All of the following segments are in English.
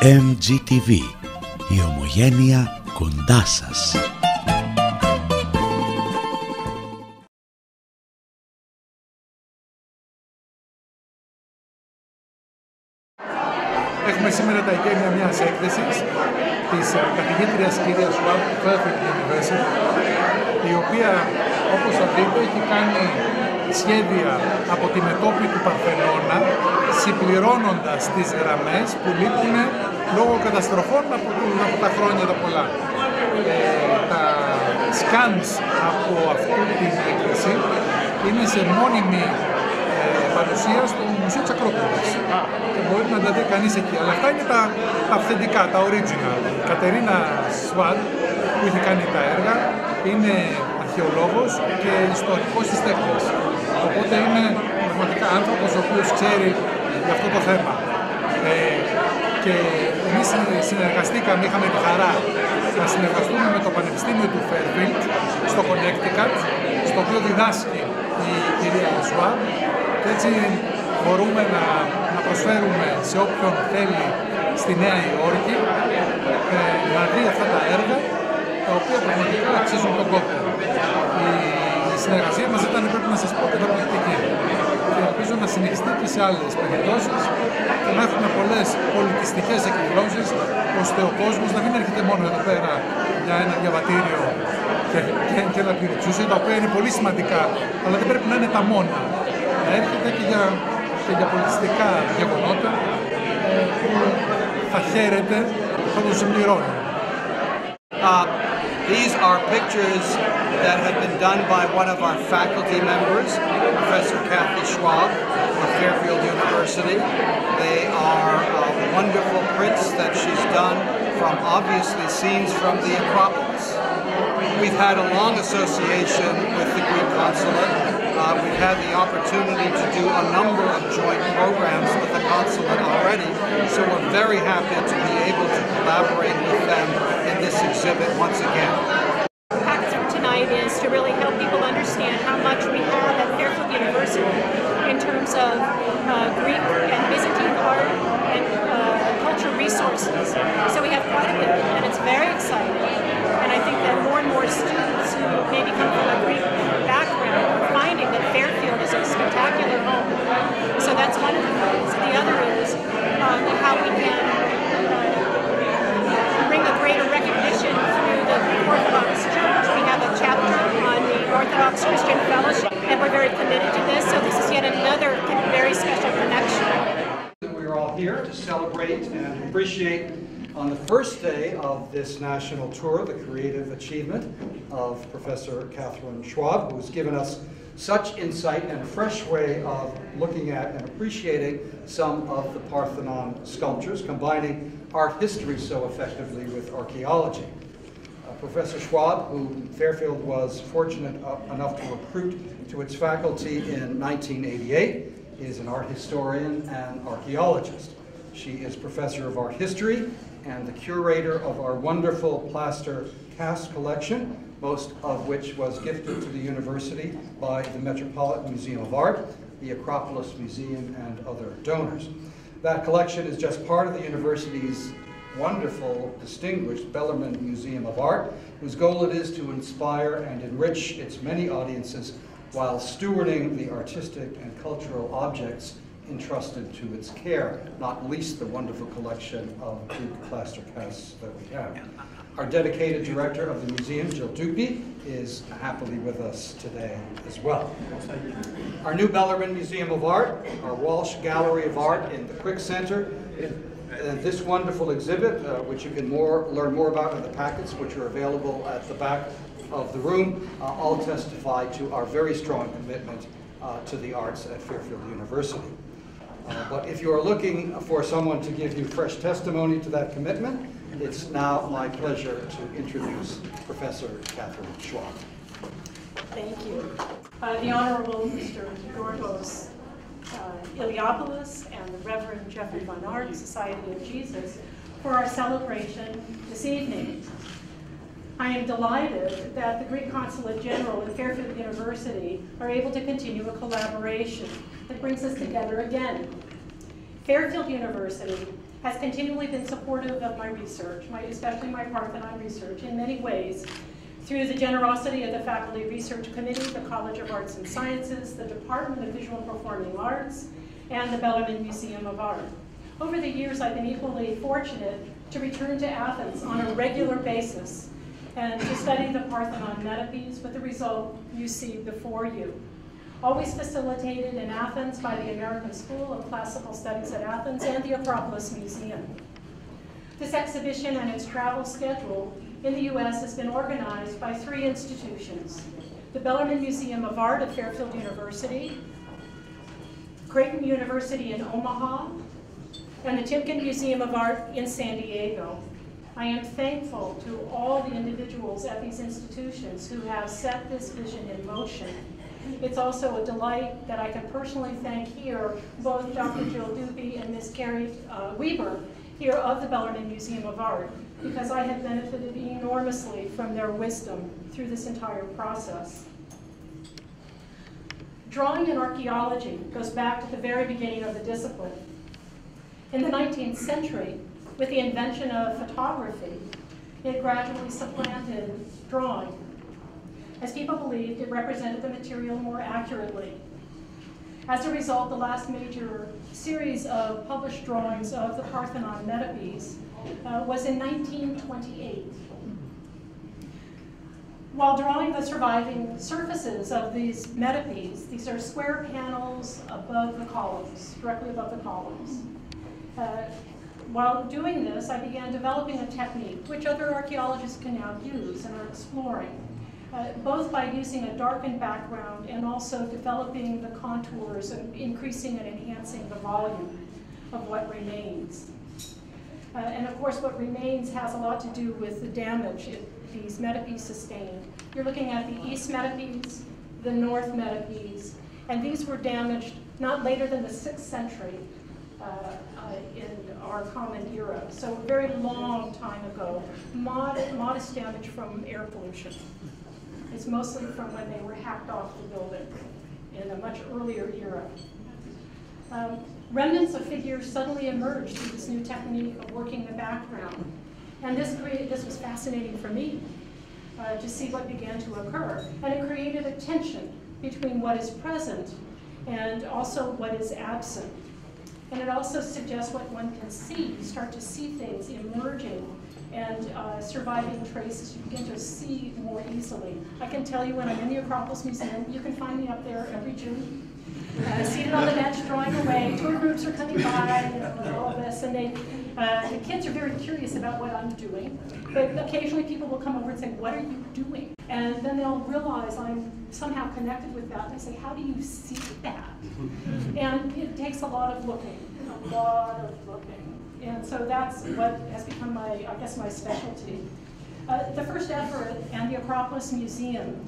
MGTV, η ομογένεια κοντά σας. Έχουμε σήμερα τα εγγένεια μιας έκθεσης της καθηγήτριας κυρίας Schwab του Fairfield University, η οποία, όπως θα δείτε, έχει κάνει σχέδια από τη μετώπη του Παρθενώνα, συμπληρώνοντας τις γραμμές που λείπουν λόγω καταστροφών από τα χρόνια τα πολλά. Τα scans από αυτή την έκθεση είναι σε μόνιμη παρουσία στο Μουσείο της Ακρόπολης και μπορεί να τα δει κανείς εκεί. Αλλά αυτά είναι τα αυθεντικά, τα original. Η Κατερίνα Schwab, που έχει κάνει τα έργα, είναι αρχαιολόγος και ιστορικός της τέχνης. Οπότε είναι πραγματικά άνθρωπος ο οποίος ξέρει για αυτό το θέμα. Και εμείς συνεργαστήκαμε, είχαμε τη χαρά να συνεργαστούμε με το Πανεπιστήμιο του Fairfield στο Connecticut, στο οποίο διδάσκει η κυρία Schwab. Και έτσι μπορούμε να προσφέρουμε σε όποιον θέλει στη Νέα Υόρκη να δει αυτά τα έργα, τα οποία πραγματικά αξίζουν τον κόπο. Η συνεργασία μας ήταν, πρέπει να σας πω, καταπληκτική. Και ελπίζω να συνεχιστεί και σε άλλες περιπτώσεις και να έχουμε πολλές πολιτιστικές εκδηλώσεις, ώστε ο κόσμος να μην έρχεται μόνο εδώ πέρα για ένα διαβατήριο και ένα πυριξούσιο, τα οποία είναι πολύ σημαντικά, αλλά δεν πρέπει να είναι τα μόνα. Να έρχεται και για πολιτιστικά γεγονότα που θα χαίρεται, θα το συμπληρώνει. These are pictures that have been done by one of our faculty members, Professor Kathy Schwab of Fairfield University. They are wonderful prints that she's done from obviously scenes from the Acropolis. We've had a long association with the Greek consulate. We've had the opportunity to do a number of joint programs with the consulate already, so we're very happy to be able to collaborate with them in this exhibit once again. The purpose for tonight is to really help people understand how much we have at Fairfield University in terms of Greek and Byzantine art and cultural resources. So we have quite a bit, and it's very exciting. And I think that more and more students who maybe come from a Greek background are finding that Fairfield is a spectacular home. So that's one of the things. And the other is how we can bring a greater recognition through the Greek Orthodox Church. We have a chapter on the Orthodox Christian Fellowship, and we're very committed to this. So this is yet another very special connection. We're all here to celebrate and appreciate on the first day of this national tour, the creative achievement of Professor Catherine Schwab, who has given us such insight and a fresh way of looking at and appreciating some of the Parthenon sculptures, combining art history so effectively with archaeology. Professor Schwab, who Fairfield was fortunate enough to recruit to its faculty in 1988, is an art historian and archaeologist. She is professor of art history and the curator of our wonderful plaster cast collection, most of which was gifted to the university by the Metropolitan Museum of Art, the Acropolis Museum, and other donors. That collection is just part of the university's wonderful, distinguished Bellarmine Museum of Art, whose goal it is to inspire and enrich its many audiences while stewarding the artistic and cultural objects entrusted to its care, not least the wonderful collection of Greek plaster casts that we have. Our dedicated director of the museum, Jill Dupy, is happily with us today as well. Our new Bellarmine Museum of Art, our Walsh Gallery of Art in the Quick Center, this wonderful exhibit, which you can learn more about in the packets, which are available at the back of the room, all testify to our very strong commitment to the arts at Fairfield University. But if you are looking for someone to give you fresh testimony to that commitment, it's now my pleasure to introduce Professor Catherine Schwab. Thank you. The Honorable Mr. Georgos Iliopoulos and the Reverend Jeffrey Von Art, Society of Jesus, for our celebration this evening. I am delighted that the Greek Consulate General and Fairfield University are able to continue a collaboration that brings us together again. Fairfield University has continually been supportive of my research, especially my Parthenon research, in many ways, through the generosity of the Faculty Research Committee, the College of Arts and Sciences, the Department of Visual and Performing Arts, and the Bellarmine Museum of Art. Over the years, I've been equally fortunate to return to Athens on a regular basis and to study the Parthenon metopes, with the result you see before you. Always facilitated in Athens by the American School of Classical Studies at Athens and the Acropolis Museum. This exhibition and its travel schedule in the U.S. has been organized by 3 institutions: the Bellarmine Museum of Art at Fairfield University, Creighton University in Omaha, and the Timken Museum of Art in San Diego. I am thankful to all the individuals at these institutions who have set this vision in motion. It's also a delight that I can personally thank here both Dr. Jill Doobie and Ms. Carrie Weber here of the Bellarmine Museum of Art, because I have benefited enormously from their wisdom through this entire process. Drawing and archaeology goes back to the very beginning of the discipline. In the 19th century, with the invention of photography, it gradually supplanted drawing, as people believed it represented the material more accurately. As a result, the last major series of published drawings of the Parthenon metopes was in 1928. While drawing the surviving surfaces of these metopes, these are square panels above the columns, directly above the columns. While doing this, I began developing a technique which other archaeologists can now use and are exploring, both by using a darkened background and also developing the contours and increasing and enhancing the volume of what remains. And of course, what remains has a lot to do with the damage these metopes sustained. You're looking at the east metopes, the north metopes, and these were damaged not later than the 6th century in our common era. So a very long time ago, modest damage from air pollution. It's mostly from when they were hacked off the building in a much earlier era. Remnants of figures suddenly emerged through this new technique of working the background. And this was fascinating for me to see what began to occur. And it created a tension between what is present and also what is absent. And it also suggests what one can see. You start to see things emerging and surviving traces you begin to see more easily. I can tell you when I'm in the Acropolis Museum, you can find me up there every June, seated on the bench drawing away. Tour groups are coming by, and all of this, and the kids are very curious about what I'm doing. But occasionally people will come over and say, "What are you doing?" And then they'll realize I'm somehow connected with that. They say, "How do you see that?" And it takes a lot of looking, And so that's what has become my specialty. The first effort and the Acropolis Museum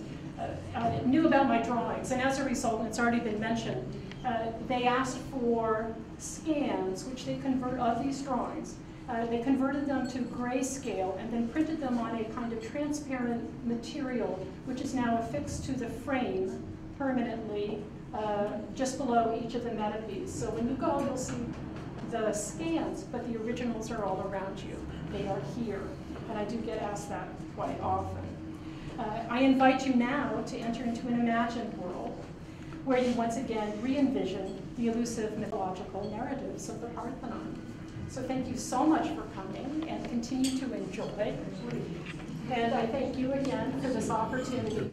knew about my drawings, and as a result, it's already been mentioned, they asked for scans, which they convert of these drawings. They converted them to grayscale and then printed them on a kind of transparent material, which is now affixed to the frame permanently just below each of the metopes. So when you go, you'll see the scans, but the originals are all around you. They are here, and I do get asked that quite often. I invite you now to enter into an imagined world where you once again re-envision the elusive mythological narratives of the Parthenon. So thank you so much for coming, and continue to enjoy. And I thank you again for this opportunity.